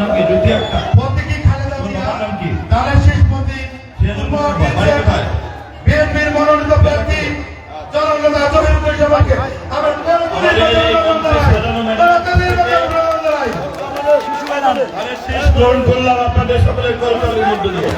নাম কি? জ্যোতি আক্তার। প্রতীকী খালেদা জিয়া নাম কি? দানের শেষ প্রতীক বিএনপির মনোনীত প্রার্থী জননেতা জহিরুদ্দিন সবাইকে আমার গ্রহণ করলাম আপনাদের সকলের করতালির মধ্য দিয়ে।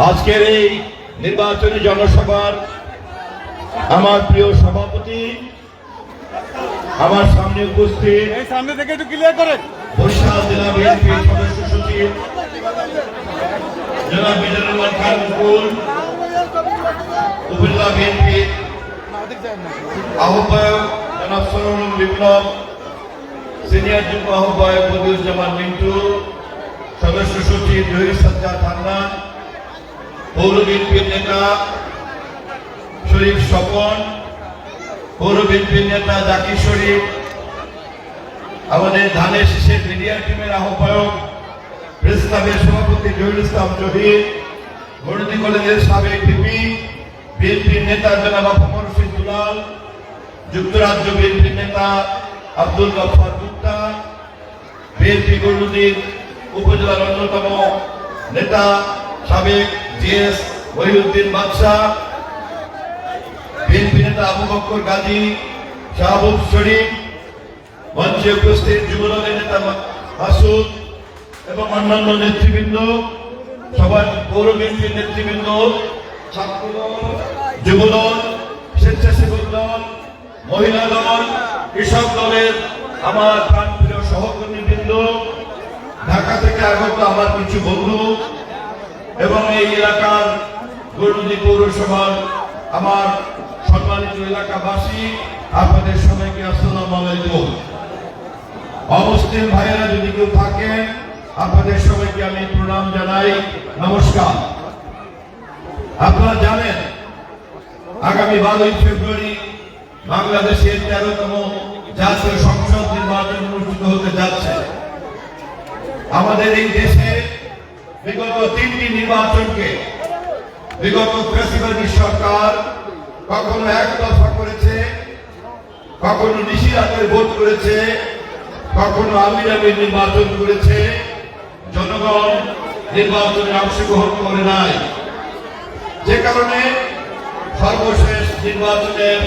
আজকের এই নির্বাচনী জনসভার আমার প্রিয় সভাপতি, আমার সামনে উপস্থিত সামনে থেকে একটু ক্লিয়ার করেন বরিশাল জেলা বিএনপির সদস্য সচিব জনাব মিজানুর রহমান খান মুকুল, উপজেলা বিএনপির আহ্বায়ক জনাব সরুল বিপ্লব, সিনিয়র যুগ্ম আহ্বায়ক বদিউজ্জামান মিন্টু, সদস্য সচিব জহির সাজ্জাদ হান্নান, পৌর বিএনপির নেতা শরীফ স্বপন, পৌর বিএনপির নেতা জাকির শরীফ, আমাদের ধানের শীষের মিডিয়া টিমের আহ্বায়ক প্রেস ক্লাবের সভাপতি জহিরুল ইসলাম জহির, গণিত কলেজের সাবেক ভিপি, বিএনপির নেতা জনাব আফমর রশিদ দুলাল, যুক্তরাজ্য বিএনপির নেতা আব্দুল গফফার গুপ্তা, বিএনপি গৌরনদীর উপজেলার অন্যতম নেতা সাবেক জিএস মহিউদ্দিন বাদশাহ, বিএনপি নেতা আবু বকর গাজী, শাহবুব শরীফ, মঞ্চে উপস্থিত যুবদলের নেতা মাসুদ এবং অন্যান্য নেতৃবৃন্দ, সবার পৌর বিএনপির নেতৃবৃন্দ, ছাত্রদল, যুবদল, স্বেচ্ছাসেবক দল, মহিলা দল, কৃষক দলের আমার প্রাণপ্রিয় সহকর্মীবৃন্দ, ঢাকা থেকে আগত আমার কিছু বন্ধু এবং এই এলাকার গৌরনদী পৌরসভার আমার সম্মানিত এলাকাবাসী, আপনাদের সবাইকে আসসালামু আলাইকুম। অমুসলিম ভাইয়েরা যদি কেউ থাকেন, আপনাদের সবাইকে আমি প্রণাম জানাই, নমস্কার। আপনারা জানেন আগামী 12ই ফেব্রুয়ারি বাংলাদেশের 13তম জাতীয় সংসদ নির্বাচন অনুষ্ঠিত হতে যাচ্ছে। আমাদের এই দেশে বিগত 3টি নির্বাচনকে বিগত ফ্যাসিবাদী সরকার কখনো এক দফা করেছে, কখনো নিশিরাতের ভোট করেছে, কখনো আমির আমির নির্বাচন করেছে। জনগণ নির্বাচনে অংশগ্রহণ করে নাই, যে কারণে সর্বশেষ নির্বাচনের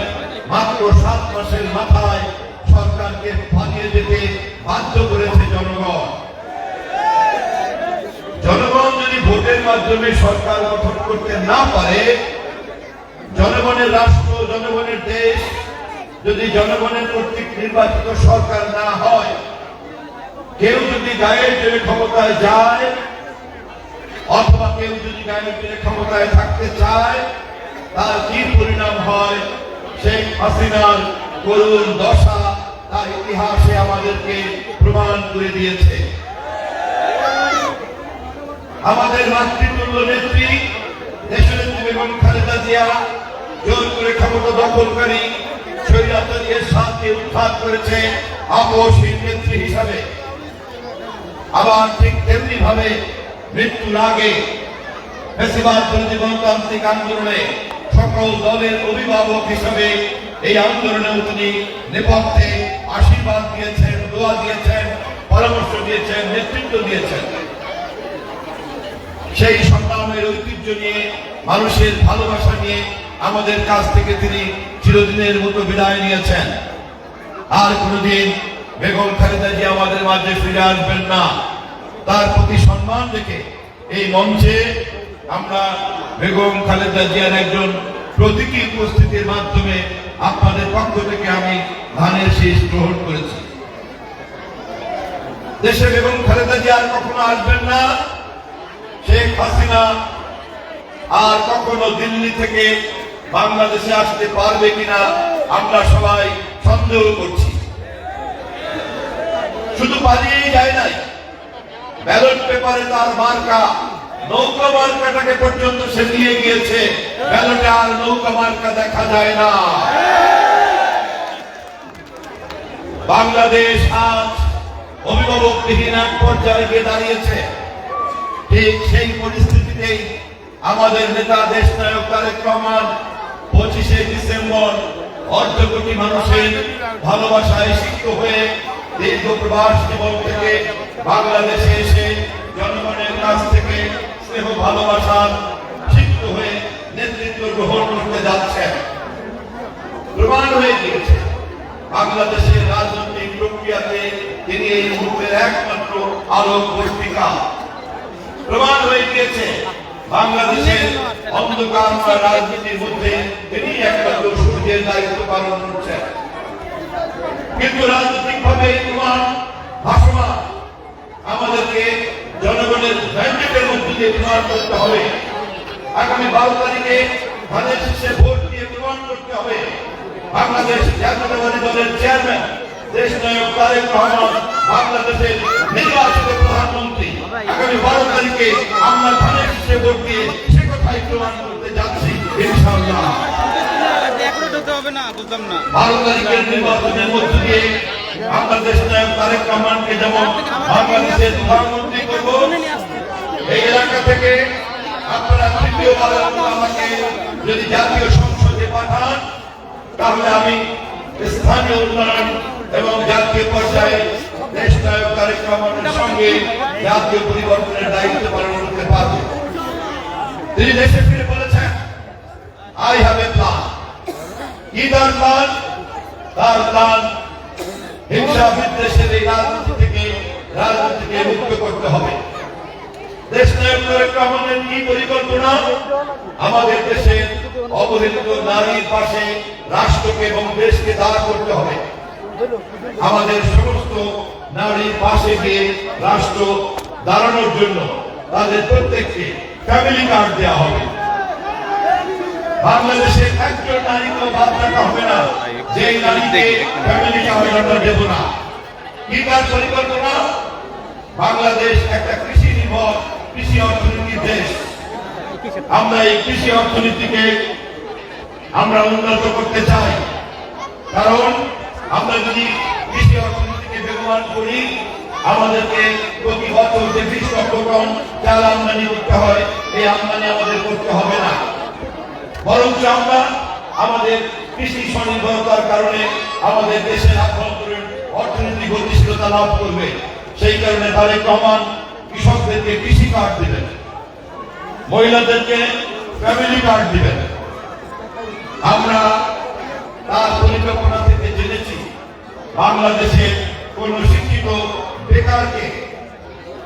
মাত্র 7 মাসের মাথায় সরকারকে পালিয়ে যেতে বাধ্য করেছে জনগণ। জনগণ যদি ভোটের মাধ্যমে সরকার গঠন করতে না পারে, জনগণের রাষ্ট্র, জনগণের দেশ যদি জনগণের কর্তৃক নির্বাচিত সরকার না হয়, কেউ যদি গায়ের জোরে ক্ষমতায় যায় অথবা কেউ যদি গায়ের জোরে ক্ষমতায় থাকতে চায়, তার কি পরিণাম হয় শেখ হাসিনার করুণ দশা তার ইতিহাসে আমাদেরকে প্রমাণ করে দিয়েছে। আমাদের মাতৃতুল্য নেত্রী দেশনেত্রী বেগম খালেদা জিয়া জোর করে ক্ষমতা দখলকারী স্বৈরাচারীর সাথে উৎখাত করেছে আপসহীন নেত্রী হিসাবে। আবার ঠিক তেমনি ভাবে মৃত্যুর আগে ফ্যাসিবাদ বিরোধী গণতান্ত্রিক আন্দোলনে সকল দলের অভিভাবক হিসাবে এই আন্দোলনেও তিনি নেপথ্যে আশীর্বাদ দিয়েছেন, দোয়া দিয়েছেন, পরামর্শ দিয়েছেন, নেতৃত্ব দিয়েছেন। সেই সংগ্রামের ঐতিহ্য নিয়ে, মানুষের ভালোবাসা নিয়ে আমাদের কাছ থেকে তিনি চিরদিনের মতো বিদায় নিয়েছেন। আর কোনদিন বেগম খালেদা জিয়া আমাদের মাঝে ফিরে আসবেন না। তার প্রতি সম্মান রেখে এই মঞ্চে আমরা বেগম খালেদা জিয়ার একজন প্রতীকী উপস্থিতির মাধ্যমে আপনাদের পক্ষ থেকে আমি ধানের শীষ গ্রহণ করেছি। দেশে বেগম খালেদা জিয়া আর কখনো আসবেন না। শেখ হাসিনা আর কখনো দিল্লি থেকে বাংলাদেশে আসতে পারবে কিনা আমরা সবাই সন্দেহ করছি। শুধু পালিয়েই যায় নাই, ব্যালট পেপারে তার মার্কা নৌকা মার্কাটাকে পর্যন্ত সে নিয়ে গিয়েছে, ব্যালটে আর নৌকা মার্কা দেখা যায় না। বাংলাদেশ আজ অভিভাবকবিহীন এক পর্যায়ে গিয়ে দাঁড়িয়েছে। ঠিক সেই পরিস্থিতিতেই আমাদের নেতা দেশনায়ক তারেক রহমান 25শে ডিসেম্বর অর্ধ কোটি মানুষের ভালোবাসায় সিক্ত হয়ে দীর্ঘ প্রবাস জীবন থেকে বাংলাদেশে এসে জনগণের কাছ থেকে স্নেহ ভালোবাসার সিক্ত হয়ে নেতৃত্ব গ্রহণ করতে যাচ্ছে। প্রমাণ হয়ে গিয়েছে বাংলাদেশের রাজনৈতিক প্রক্রিয়াতে তিনি এই মুহূর্তের একমাত্র আলোক বর্তিকা। প্রমাণ হয়ে গিয়েছে বাংলাদেশের অন্ধকারময় রাজনীতির মধ্যে তিনি একমাত্র সূর্যের দায়িত্ব পালন করছেন। কিন্তু রাজনৈতিক ভাবে প্রমাণ ভাসমান, আমাদেরকে জনগণের ম্যান্ডেটের মধ্যে দিয়ে প্রমাণ করতে হবে। আগামী 12 তারিখে ধানের শীষে ভোট দিয়ে প্রমাণ করতে হবে বাংলাদেশ জাতীয়তাবাদী দলের চেয়ারম্যান দেশনায়ক তারেক রহমান বাংলাদেশের নির্বাচিত প্রধানমন্ত্রী। আগামী 12 তারিখে আমরা ধানের শীষে ভোট দিয়ে সে কথাই প্রমাণ করতে যাচ্ছি ইনশাআল্লাহ। 12 তারিখের নির্বাচনের মধ্য দিয়ে আমরা দেশনায়ক তারেক রহমানকে যেমন বাংলাদেশের প্রধানমন্ত্রী করব, এই এলাকা থেকে আপনারা তৃতীয়বারের মতো আমাকে যদি জাতীয় সংসদে পাঠান, তাহলে আমি স্থানীয় উন্নয়ন এবং জাতীয় পর্যায়ে দেশনায়ক তারেক রহমানের সঙ্গে জাতীয় পরিবর্তনের দায়িত্ব পালন করতে পারব। তিনি দেশে ফিরে বলেছেন, আই হ্যাভ এ প্ল্যান। কি তার প্ল্যান? তার প্ল্যান হিংসা বিদ্বেষের এই রাজনীতিকে মুক্ত করতে হবে। দেশনায়ক তারেক রহমানের কি পরিকল্পনা? আমাদের দেশের অবহেলিত নারীর পাশে রাষ্ট্রকে এবং দেশকে দাঁড় করতে হবে। আমাদের সমস্ত নারীর পাশে গিয়ে রাষ্ট্র দাঁড়ানোর জন্য তাদের প্রত্যেককে ফ্যামিলি কার্ড দেওয়া হবে। বাংলাদেশে একজন নারীকেও বাদ রাখা হবে না যে নারীকে ফ্যামিলি কার্ড আমরা দেব না। কি তার পরিকল্পনা? বাংলাদেশ একটা কৃষি নির্ভর কৃষি অর্থনীতির দেশ। আমরা এই কৃষি অর্থনীতিকে আমরা উন্নত করতে চাই, কারণ আমরা যদি কৃষি অর্থনীতিকে বেগবান করি, আমাদেরকে প্রতি বছর যে 20 লক্ষ টন চাল আমদানি করতে হয়, এই আমদানি আমাদের করতে হবে না, বরঞ্চ আমরা আমাদের কৃষি স্বনির্ভরতার কারণে আমাদের দেশের আভ্যন্তরীণ অর্থনৈতিক গতিশীলতা লাভ করবে। সেই কারণে তারেক রহমান কৃষকদেরকে কৃষি কার্ড দিবেন, মহিলাদেরকে ফ্যামিলি কার্ড দিবেন। আমরা তার পরিকল্পনা থেকে জেনেছি বাংলাদেশের কোন শিক্ষিত বেকারকে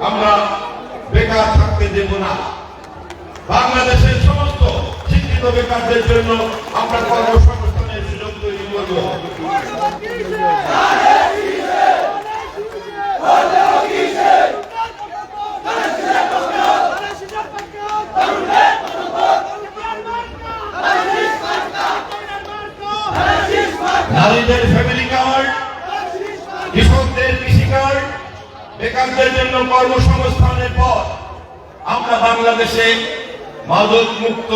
আমরা বেকার থাকতে দেব না। বাংলাদেশের সমস্ত শিক্ষিত বেকারদের জন্য আমরা কর্মসংস্থানের সুযোগ তৈরি করব। নারীদের ফ্যামিলি কার্ড, কৃষকদের কৃষি কার্ড, বেকারদের জন্য কর্মসংস্থানের পর আমরা বাংলাদেশে মাদক মুক্ত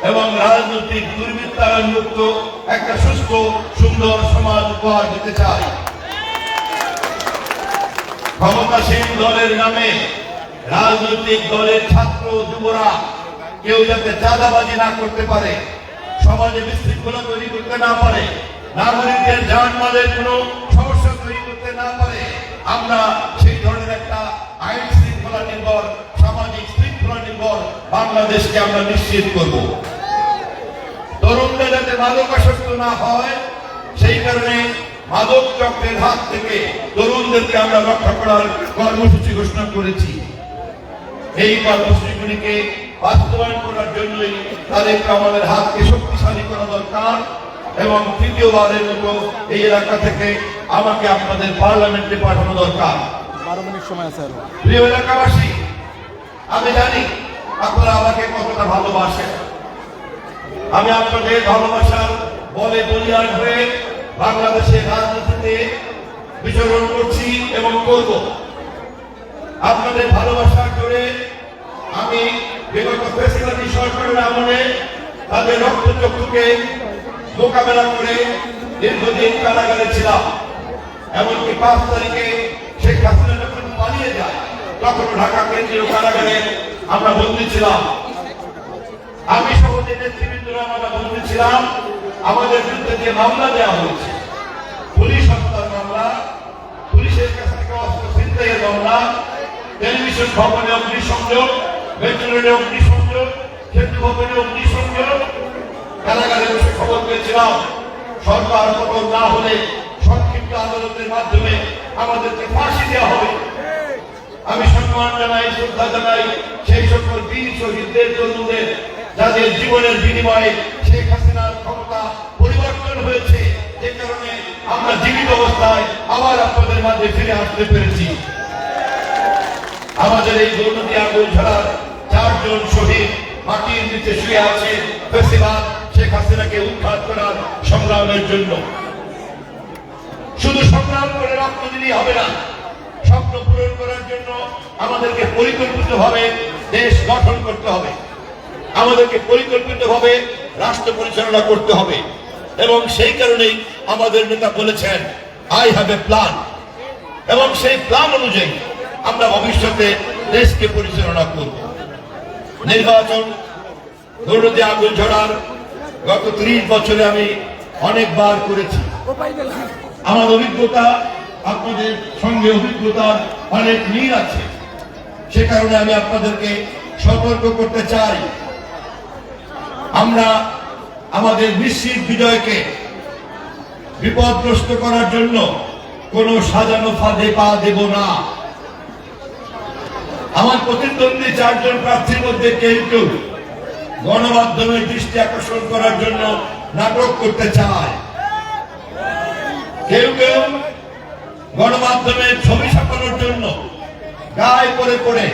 এবং রাজনৈতিক দুর্বৃত্তায়ন মুক্ত একটা সুস্থ সুন্দর সমাজ উপহার দিতে চাই। ক্ষমতাসীন দলের নামে রাজনৈতিক দলের ছাত্র যুবরা কেউ যাতে চাঁদাবাজি না করতে পারে, সমাজে বিশৃঙ্খলা তৈরি করতে না পারে, নাগরিকদের জানমালের কোনো সমস্যা তৈরি করতে না পারে, আমরা সেই ধরনের একটা আইন শৃঙ্খলা নির্ভর সামাজিক শৃঙ্খলা নির্ভর বাংলাদেশকে আমরা নিশ্চিত করব। তরুণরা যাতে মাদকাসক্ত না হয়, সেই কারণে মাদক চক্রের হাত থেকে তরুণদেরকে আমরা রক্ষা করার কর্মসূচি ঘোষণা করেছি। এই কর্মসূচিগুলিকে বাস্তবায়ন করার জন্যই তারেক রহমানের হাতকে শক্তিশালী করা দরকার এবং তৃতীয়বারের মতো এই এলাকা থেকে আমাকে আপনাদের পার্লামেন্টে পাঠানো দরকার। 12 মিনিট সময় আছে। প্রিয় এলাকাবাসী, আমি জানি আপনারা আমাকে কতটা ভালোবাসেন। আমি আপনাদের ভালোবাসার বলে বলিয়ান হয়ে বাংলাদেশের রাজনীতিতে বিচরণ করছি এবং করব। আপনাদের ভালোবাসার জোরে আমি বিগত ফেসিবাদী সরকারের আমলে তাদের রক্তচক্ষুকে মোকাবেলা করে দীর্ঘদিন কারাগারে ছিলাম। এমনকি 5 তারিখে শেখ হাসিনা যখন পালিয়ে যায় তখন ঢাকা কেন্দ্রীয় কারাগারে আমরা বন্দী ছিলাম। আমি সহ যে নেতৃবৃন্দরা আমরা বন্দী ছিলাম, আমাদের বিরুদ্ধে যে মামলা দেওয়া হয়েছে, পুলিশ হত্যার মামলা, পুলিশের কাছ থেকে অস্ত্র ছিনতাইয়ের মামলা, টেলিভিশন ভবনে অগ্নিসংযোগ, মেট্রো রেলে অগ্নিসংযোগ, সেতু ভবনে অগ্নিসংযোগ, কারাগারে বসে খবর পেয়েছিলাম সরকার পতন না হলে সংক্ষিপ্ত আদালতের মাধ্যমে আমাদেরকে ফাঁসি দেওয়া হবে। আমি সম্মান জানাই, শ্রদ্ধা জানাই সেই সকল বীর শহীদদের, তরুণদের যাদের জীবনের বিনিময়ে শেখ হাসিনার ক্ষমতা পরিবর্তন হয়েছে, যে কারণে আমরা জীবিত অবস্থায় আবার আপনাদের মাঝে ফিরে আসতে পেরেছি। আমাদের এই গৌরনদী আগুনঝরার 4 জন শহীদ মাটির নিচে শুয়ে আছে ফেসিবাদ শেখ হাসিনাকে উৎখাত করার সংগ্রামের জন্য। শুধু সংগ্রাম করে রক্ত দিলেই হবে না, স্বপ্ন পূরণ করার জন্য আমাদেরকে পরিকল্পিতভাবে দেশ গঠন করতে হবে, আমাদেরকে পরিকল্পিতভাবে রাষ্ট্র পরিচালনা করতে হবে। এবং সেই কারণেই আমাদের নেতা বলেছেন আই হ্যাভ এ প্ল্যান, এবং সেই প্ল্যান অনুযায়ী আমরা ভবিষ্যতে দেশকে পরিচালনা করব। নির্বাচন গৌরনদী আগুনঝরার গত 30 বছরে আমি অনেকবার করেছি। আমার অভিজ্ঞতা আপনাদের সঙ্গে অভিজ্ঞতার অনেক মিল আছে, সে কারণে আমি আপনাদেরকে সতর্ক করতে চাই, আমরা আমাদের নিশ্চিত বিজয়কে বিপদগ্রস্ত করার জন্য কোন সাজানো ফাঁদে পা দেব না। আমার প্রতিদ্বন্দ্বী 4 জন প্রার্থীর মধ্যে কেউ কেউ গণমাধ্যমের দৃষ্টি আকর্ষণ করার জন্য নাটক করতে চায়, কেউ কেউ গণমাধ্যমের ছবি ছাপানোর জন্য গায়ে পড়ে পড়ে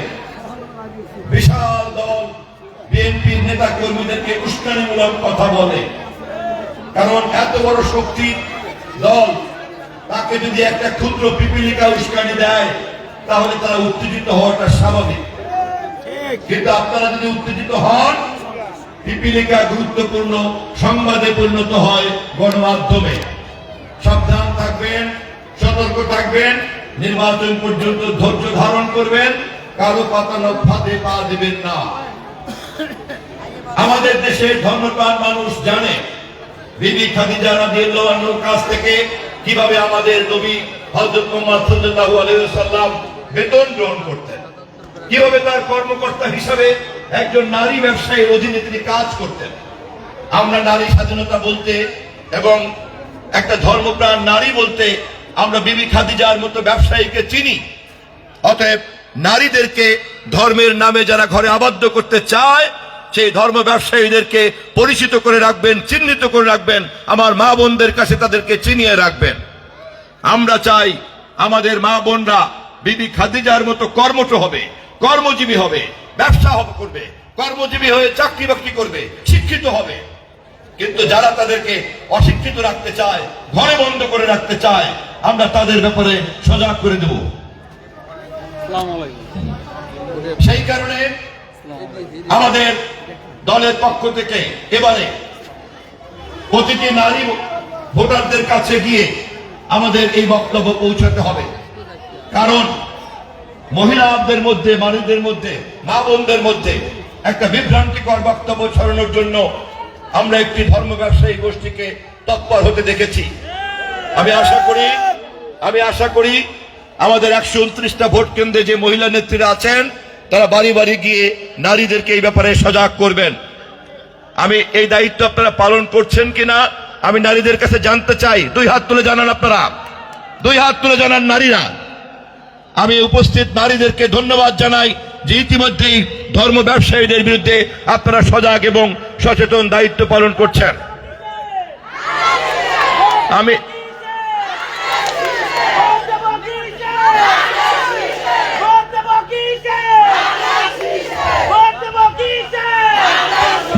বিশাল দল বিএনপির নেতা কর্মীদেরকে উস্কানিমূলক কথা বলে। কারণ এত বড় শক্তি দল, তাকে যদি একটা ক্ষুদ্র পিপীলিকা উস্কানি দেয় তাহলে তারা উত্তেজিত হওয়াটা স্বাভাবিক। কিন্তু আপনারা যদি উত্তেজিত হন, পিপীলিকা গুরুত্বপূর্ণ সংবাদে পরিণত হয় গণমাধ্যমে। সাবধান থাকবেন, সতর্ক থাকবেন, নির্বাচন পর্যন্ত ধৈর্য ধারণ করবেন, কারো পাতানো ফাঁদে পা দেবেন না। আমাদের দেশের ধর্মপ্রাণ মানুষ জানে বিবি খাদিজা রাদিয়াল্লাহু আনহার কাছ থেকে কিভাবে আমাদের নবী হযরত মুহাম্মদ সাল্লাল্লাহু আলাইহি ওয়াসাল্লাম বেতন গ্রহণ করতেন, কিভাবে তার কর্মকর্তা হিসাবে একজন নারী ব্যবসায়ীর অধীনে তিনি কাজ করতেন। আমরা নারী স্বাধীনতা বলতে এবং একটা ধর্মপ্রাণ নারী বলতে আমরা বিবি খাদিজার মতো ব্যবসায়ীকে চিনি। অতএব নারীদেরকে ধর্মের নামে যারা ঘরে আবদ্ধ করতে চায়, সেই ধর্ম ব্যবসায়ীদেরকে পরিচিত করে রাখবেন, চিহ্নিত করে রাখবেন, আমার মা বোনদের কাছে তাদেরকে চিনিয়ে রাখবেন। আমরা চাই আমাদের মা বোনরা বিবি খাদিজার মতো কর্মঠ হবে, কর্মজীবী হবে, ব্যবসা করবে, কর্মজীবী হয়ে চাকরি বাকরি করবে, শিক্ষিত হবে। কিন্তু যারা তাদেরকে অশিক্ষিত রাখতে চায়, ঘরে বন্ধ করে রাখতে চায়, আমরা তাদের ব্যাপারে সজাগ করে দেব। সেই কারণে আমাদের দলের পক্ষ থেকে এবারে প্রতিটি নারী ভোটারদের কাছে গিয়ে আমাদের এই বক্তব্য পৌঁছাতে হবে। কারণ মহিলাদের মধ্যে, নারীদের মধ্যে, মা বোনদের মধ্যে একটা বিভ্রান্তিকর বক্তব্য ছড়ানোর জন্য আমরা একটি ধর্ম ব্যবসায়ী গোষ্ঠীকে তৎপর হতে দেখেছি। আমি আশা করি আমাদের 129টা ভোট কেন্দ্রে যে মহিলা নেত্রীরা আছেন তারা বাড়ি বাড়ি গিয়ে নারীদেরকে এই ব্যাপারে সজাগ করবেন। আমি এই দায়িত্ব আপনারা পালন করছেন কিনা আমি নারীদের কাছে জানতে চাই। 2 হাত তুলে জানান, আপনারা 2 হাত তুলে জানান নারীরা। আমি উপস্থিত নারীদেরকে ধন্যবাদ জানাই যে ইতিমধ্যেই ধর্ম ব্যবসায়ীদের বিরুদ্ধে আপনারা সজাগ এবং সচেতন দায়িত্ব পালন করছেন। আমি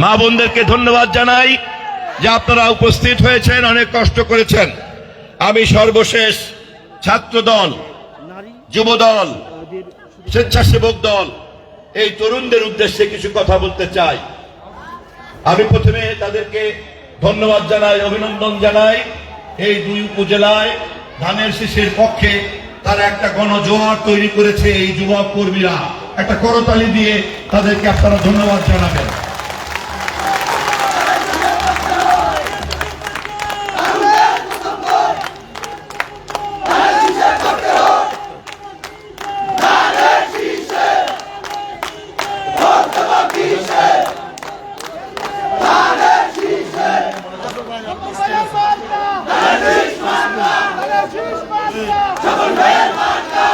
মা বোনদেরকে ধন্যবাদ জানাই যে আপনারা উপস্থিত হয়েছেন, অনেক কষ্ট করেছেন। আমি সর্বশেষ ছাত্র দল, যুব দল, স্বেচ্ছাসেবক দল এই তরুণদের উদ্দেশ্যে কিছু কথা বলতে চাই। আমি প্রথমে তাদেরকে ধন্যবাদ জানাই, অভিনন্দন জানাই। এই দুই উপজেলায় ধানের শীষের পক্ষে তারা একটা গণজোয়ার তৈরি করেছে। এই যুবক কর্মীরা একটা করতালি দিয়ে তাদেরকে আপনারা ধন্যবাদ জানাবেন।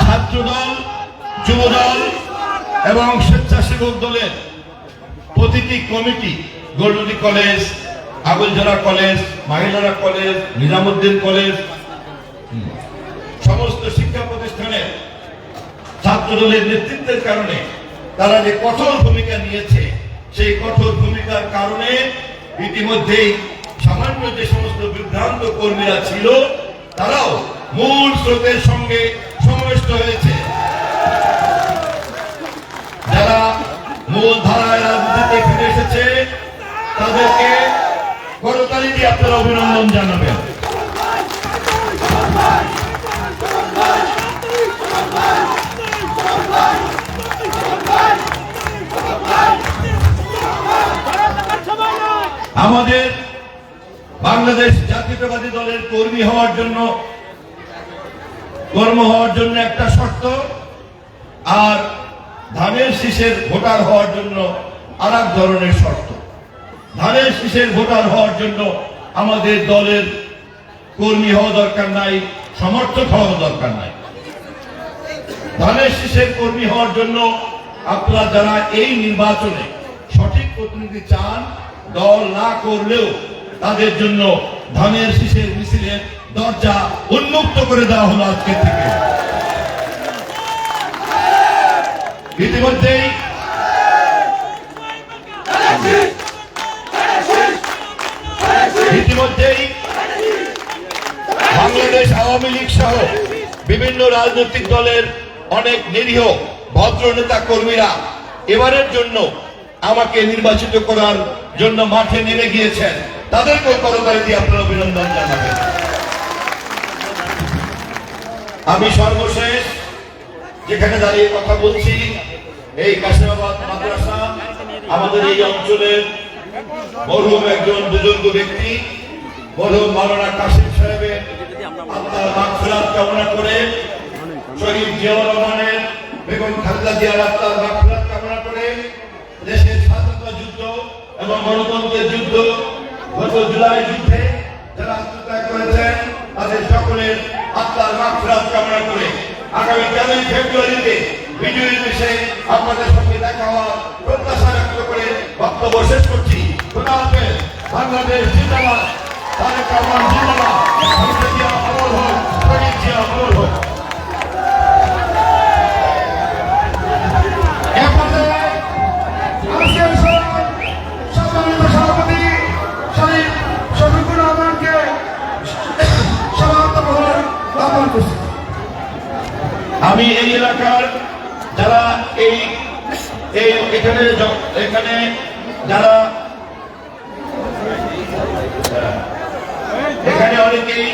ছাত্রদল, যুবদল এবং স্বেচ্ছাসেবক দলের প্রতিটি কমিটি, গোল্ডি কলেজ, আগুলজোড়া কলেজ, মহিলারা কলেজ, নিজামুদ্দিন কলেজ, সমস্ত শিক্ষা প্রতিষ্ঠানের ছাত্রদলের নেতৃত্বের কারণে তারা যে কঠোর ভূমিকা নিয়েছে, সেই কঠোর ভূমিকার কারণে ইতিমধ্যেই সামান্য যে সমস্ত বিভ্রান্ত কর্মীরা ছিল তারাও মূল স্রোতের সঙ্গে সমাবেশ হয়েছে। যারা মূল ধারায় রাজনীতিতে ফিরে এসেছে তাদেরকে করতালি দিয়ে আপনারা অভিনন্দন জানাবেন। আমাদের বাংলাদেশ জাতীয়তাবাদী দলের কর্মী হওয়ার জন্য, কর্ম হওয়ার জন্য একটা শর্ত, আর ধানের শীষের ভোটার হওয়ার জন্য আর এক ধরনের শর্ত। ধানের শীষের ভোটার হওয়ার জন্য আমাদের দলের কর্মী হওয়া দরকার নাই, সমর্থক হওয়া দরকার নাই। ধানের শীষের কর্মী হওয়ার জন্য আপনারা যারা এই নির্বাচনে সঠিক প্রতিনিধি চান, দল না করলেও তাদের জন্য ধানের শীষের মিছিলের দরজা উন্মুক্ত করে দেওয়া হলো আজকে থেকে। ইতিমধ্যেই বাংলাদেশ আওয়ামী লীগ সহ বিভিন্ন রাজনৈতিক দলের অনেক নিরীহ ভদ্র নেতা কর্মীরা এবারের জন্য আমাকে নির্বাচিত করার জন্য মাঠে নেমে গিয়েছেন। তাদেরকেও করতালি দিয়ে আপনারা অভিনন্দন জানাবেন। আমি সর্বশেষ যেখানে দাঁড়িয়ে কথা বলছি, এই কাশিমাবাদ মাদ্রাসা আমাদের এই অঞ্চলের মরহুম একজন বুজুর্গ ব্যক্তি, মরহুম মাওলানা কাশিম সাহেবের আত্মার মাগফিরাত কামনা করে, শহীদ জিয়াউর রহমানের বেগম খালেদা জিয়ার আত্মার মাগফিরাত কামনা করে, দেশের স্বাধীনতা যুদ্ধ এবং গণতন্ত্রের যুদ্ধ, গত জুলাই যুদ্ধে যারা আত্মত্যাগ করেছেন তাদের সকলের আত্মার মাগফিরাত কামনা করে আগামী 13 ফেব্রুয়ারিতে বিজয়ী দিবসে আপনাদের সঙ্গে দেখা হওয়ার প্রত্যাশা ব্যক্ত করে বক্তব্য শেষ করছি। খোদা হাফেজ। বাংলাদেশ জিন্দাবাদ, তারেক রহমান জিন্দাবাদ, খালেদা জিয়া অমর হোক, শহীদ জিয়া অমর হোক। আমি এই এলাকার যারা এখানে যারা এখানে অনেকেই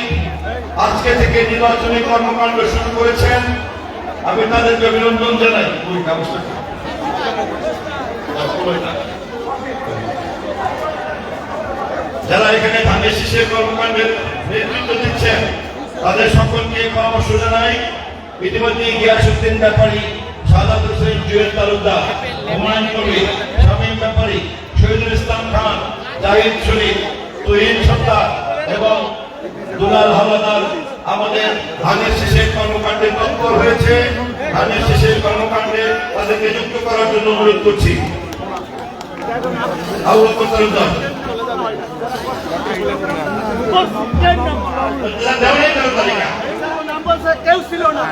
আজকে থেকে নির্বাচনী কর্মকাণ্ড শুরু করেছেন, আমি তাদেরকে অভিনন্দন জানাই। যারা এখানে ধানের শীষের কর্মকাণ্ডের নেতৃত্ব দিচ্ছেন তাদের সকলকে পরামর্শ জানাই। ইতিমধ্যে গিয়াসউদ্দিন ব্যাপারী, সাদাত হোসেন, জুয়েল তালুকদার, হুমায়ুন কবির, শামীম ব্যাপারী, শহীদুল ইসলাম খান, জাহিদ শরীফ, তুহিন সত্তার এবং দুলাল হাওলাদার আমাদের ধানের শীষের কর্মকাণ্ডে তৎপর হয়েছে। ধানের শীষের কর্মকাণ্ডে তাদেরকে যুক্ত করার জন্য অনুরোধ করছি। আবু বকর তালুকদার কেউ ছিল না।